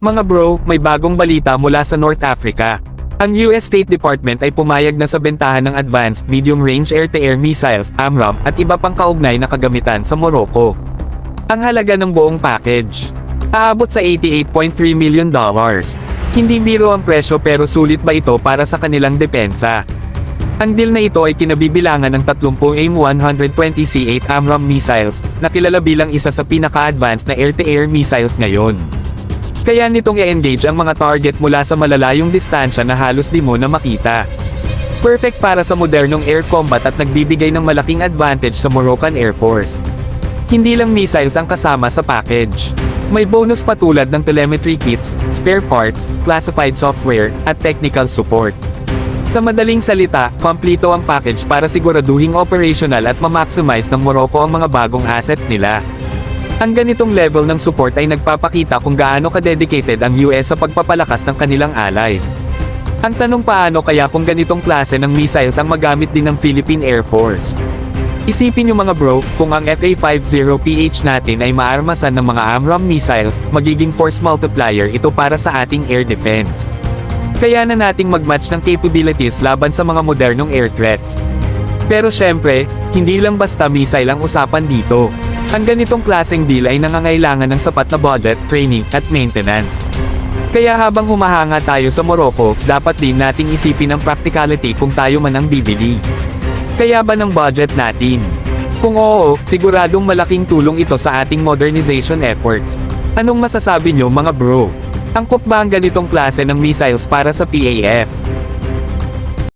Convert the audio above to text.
Mga bro, may bagong balita mula sa North Africa. Ang US State Department ay pumayag na sa bentahan ng Advanced Medium-Range Air-to-Air Missiles, AMRAAM, at iba pang kaugnay na kagamitan sa Morocco. Ang halaga ng buong package aabot sa $88.3 million. Hindi biro ang presyo pero sulit ba ito para sa kanilang depensa? Ang deal na ito ay kinabibilangan ng 30 AIM-120C8 AMRAAM missiles, na kilala bilang isa sa pinaka-advanced na air-to-air missiles ngayon. Kaya nitong i-engage ang mga target mula sa malalayong distansya na halos di mo na makita. Perfect para sa modernong air combat at nagbibigay ng malaking advantage sa Moroccan Air Force. Hindi lang missiles ang kasama sa package. May bonus pa tulad ng telemetry kits, spare parts, classified software, at technical support. Sa madaling salita, kompleto ang package para siguraduhing operational at ma-maximize ng Morocco ang mga bagong assets nila. Ang ganitong level ng support ay nagpapakita kung gaano ka-dedicated ang US sa pagpapalakas ng kanilang allies. Ang tanong, paano kaya kung ganitong klase ng missiles ang magamit din ng Philippine Air Force? Isipin nyo mga bro, kung ang FA-50PH natin ay maarmasan ng mga AMRAAM missiles, magiging force multiplier ito para sa ating air defense. Kaya na nating mag-match ng capabilities laban sa mga modernong air threats. Pero syempre, hindi lang basta missile ang usapan dito. Ang ganitong klaseng deal ay nangangailangan ng sapat na budget, training, at maintenance. Kaya habang humahanga tayo sa Morocco, dapat din nating isipin ang practicality kung tayo man ang bibili. Kaya ba ng budget natin? Kung oo, siguradong malaking tulong ito sa ating modernization efforts. Anong masasabi nyo mga bro? Angkop ba ang ganitong klase ng missiles para sa PAF?